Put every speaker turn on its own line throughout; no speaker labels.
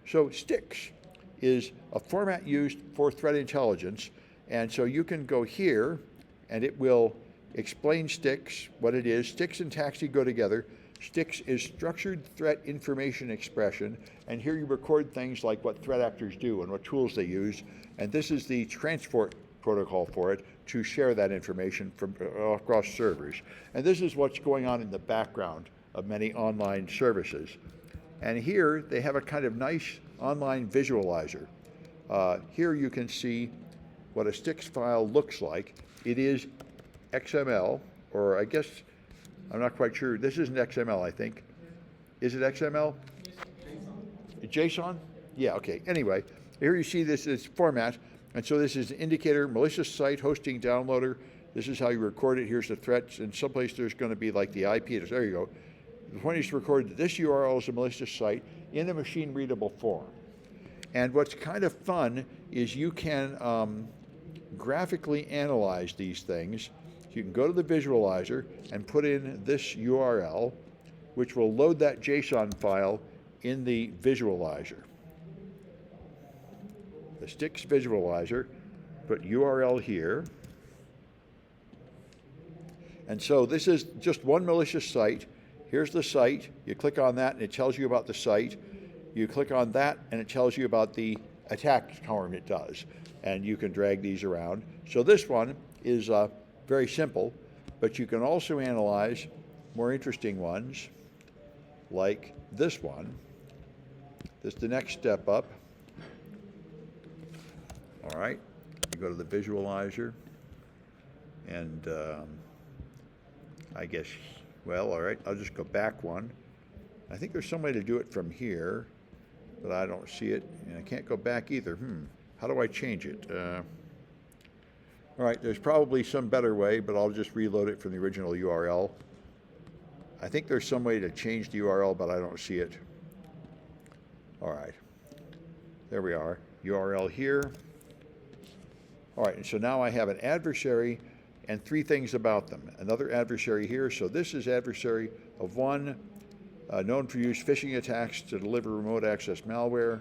So STIX is a format used for threat intelligence. And so you can go here and it will explain STIX, what it is. STIX and TAXII go together. STIX is structured threat information expression, and here you record things like what threat actors do and what tools they use, and this is the transport protocol for it to share that information from across servers. And this is what's going on in the background of many online services. And here they have a kind of nice online visualizer. Here you can see what a STIX file looks like. It is XML, or I guess, I'm not quite sure. This isn't XML, I think. Is it XML? JSON? Yeah, okay. Anyway, here you see this format. And so this is an indicator, malicious site, hosting, downloader. This is how you record it. Here's the threats. And someplace there's going to be like the IP address. There you go. The point is to record that this URL is a malicious site in a machine-readable form. And what's kind of fun is you can graphically analyze these things. You can go to the visualizer and put in this URL, which will load that JSON file in the visualizer. The STIX visualizer, put URL here. And so this is just one malicious site. Here's the site. You click on that and it tells you about the site. You click on that and it tells you about the attack harm it does. And you can drag these around. So this one is very simple, but you can also analyze more interesting ones, like this one. This is the next step up. All right, you go to the visualizer, and I guess, well, all right, I'll just go back one. I think there's some way to do it from here, but I don't see it, and I can't go back either. How do I change it? All right, there's probably some better way, but I'll just reload it from the original URL. I think there's some way to change the URL, but I don't see it. All right, there we are, URL here. All right, and so now I have an adversary and three things about them. Another adversary here, so this is adversary of one, known for use phishing attacks to deliver remote access malware.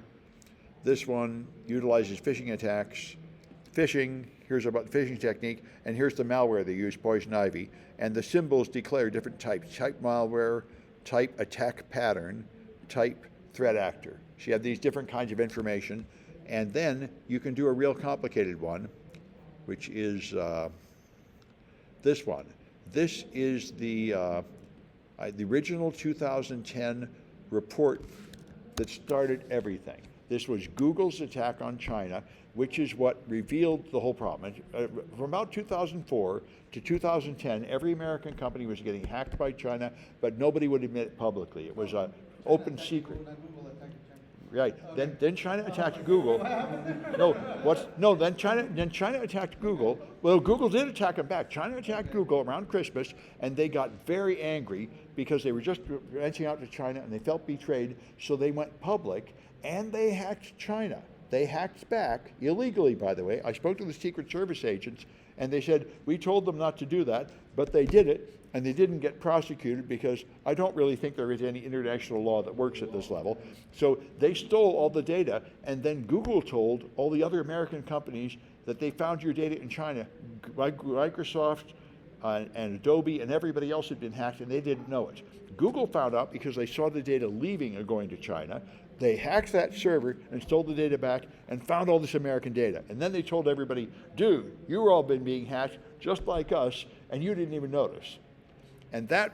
This one utilizes phishing attacks, phishing, here's about the phishing technique, and here's the malware they use, poison ivy. And the symbols declare different types, type malware, type attack pattern, type threat actor. So you have these different kinds of information. And then you can do a real complicated one, which is this one. This is the original 2010 report that started everything. This was Google's attack on China, which is what revealed the whole problem. From about 2004 to 2010, every American company was getting hacked by China, but nobody would admit it publicly. It was an open secret. Right. Then China attacked Google. Then China attacked Google. Well, Google did attack them back. China attacked Google around Christmas, and they got very angry because they were just reaching out to China and they felt betrayed, so they went public and they hacked China. They hacked back, illegally, by the way. I spoke to the Secret Service agents, and they said, we told them not to do that, but they did it, and they didn't get prosecuted because I don't really think there is any international law that works at this level. So they stole all the data, and then Google told all the other American companies that they found your data in China. Microsoft and Adobe and everybody else had been hacked, and they didn't know it. Google found out because they saw the data leaving and going to China. They hacked that server and stole the data back and found all this American data. And then they told everybody, dude, you've all been being hacked just like us, and you didn't even notice. And that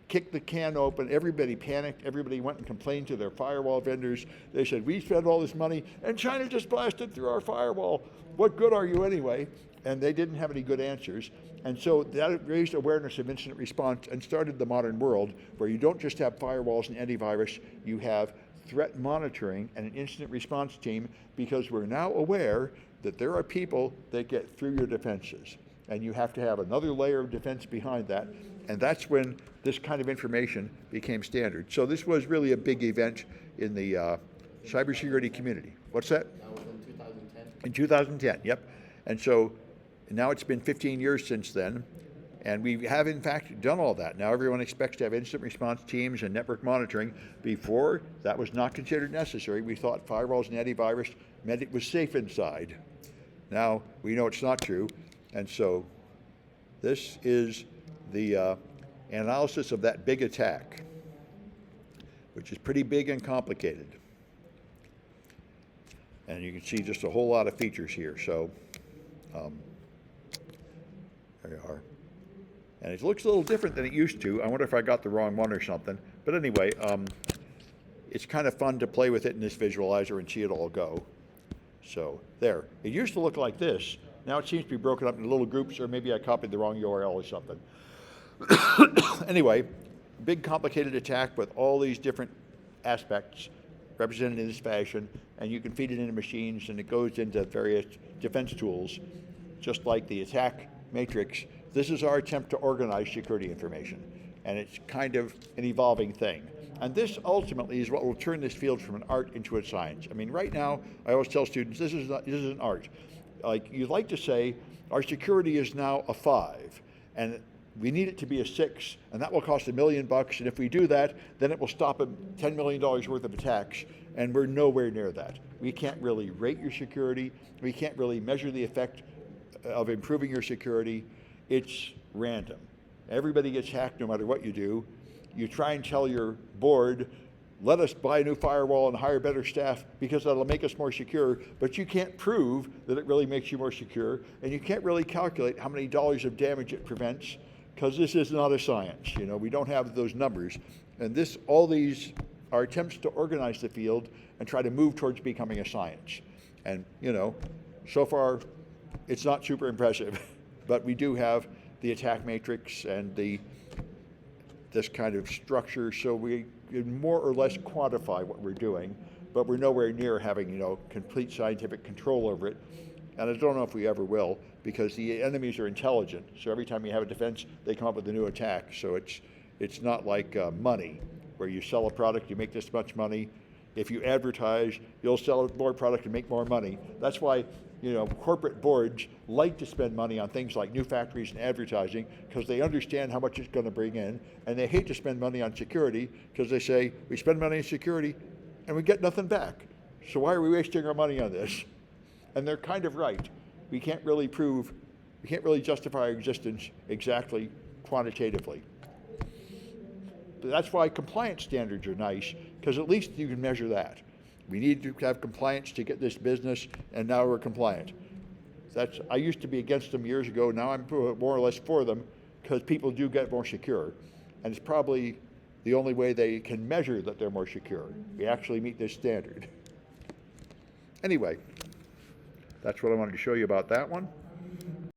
kicked the can open. Everybody panicked. Everybody went and complained to their firewall vendors. They said, we spent all this money, and China just blasted through our firewall. What good are you anyway? And they didn't have any good answers. And so that raised awareness of incident response and started the modern world, where you don't just have firewalls and antivirus, you have threat monitoring and an incident response team, because we're now aware that there are people that get through your defenses. And you have to have another layer of defense behind that. And that's when this kind of information became standard. So this was really a big event in the cybersecurity community. What's that?
That was in 2010.
In 2010, yep. And so now it's been 15 years since then. And we have, in fact, done all that. Now everyone expects to have instant response teams and network monitoring. Before, that was not considered necessary. We thought firewalls and antivirus meant it was safe inside. Now we know it's not true. And so this is the analysis of that big attack, which is pretty big and complicated. And you can see just a whole lot of features here. So there you are. And it looks a little different than it used to. I wonder if I got the wrong one or something. But anyway, it's kind of fun to play with it in this visualizer and see it all go. So there. It used to look like this. Now it seems to be broken up into little groups, or maybe I copied the wrong URL or something. Anyway, big complicated attack with all these different aspects represented in this fashion, and you can feed it into machines, and it goes into various defense tools, just like the attack matrix. This is our attempt to organize security information, and it's kind of an evolving thing. And this ultimately is what will turn this field from an art into a science. I mean, right now, I always tell students, this is an art. Like, you'd like to say, our security is now a 5, and we need it to be a 6, and that will cost $1 million, and if we do that, then it will stop $10 million worth of attacks, and we're nowhere near that. We can't really rate your security. We can't really measure the effect of improving your security. It's random. Everybody gets hacked no matter what you do. You try and tell your board, let us buy a new firewall and hire better staff because that'll make us more secure, but you can't prove that it really makes you more secure, and you can't really calculate how many dollars of damage it prevents, because this is not a science. You know, we don't have those numbers. And all these are attempts to organize the field and try to move towards becoming a science. And, you know, so far, it's not super impressive, but we do have the attack matrix and this kind of structure, so we can more or less quantify what we're doing, but we're nowhere near having, you know, complete scientific control over it. And I don't know if we ever will, because the enemies are intelligent. So every time you have a defense, they come up with a new attack. So it's not like money, where you sell a product, you make this much money. If you advertise, you'll sell more product and make more money. That's why, you know, corporate boards like to spend money on things like new factories and advertising, because they understand how much it's going to bring in, and they hate to spend money on security because they say, we spend money on security and we get nothing back. So why are we wasting our money on this? And they're kind of right. We can't really justify our existence exactly quantitatively. But that's why compliance standards are nice, because at least you can measure that. We need to have compliance to get this business, and now we're compliant. I used to be against them years ago. Now I'm more or less for them, because people do get more secure. And it's probably the only way they can measure that they're more secure. We actually meet this standard. Anyway, that's what I wanted to show you about that one.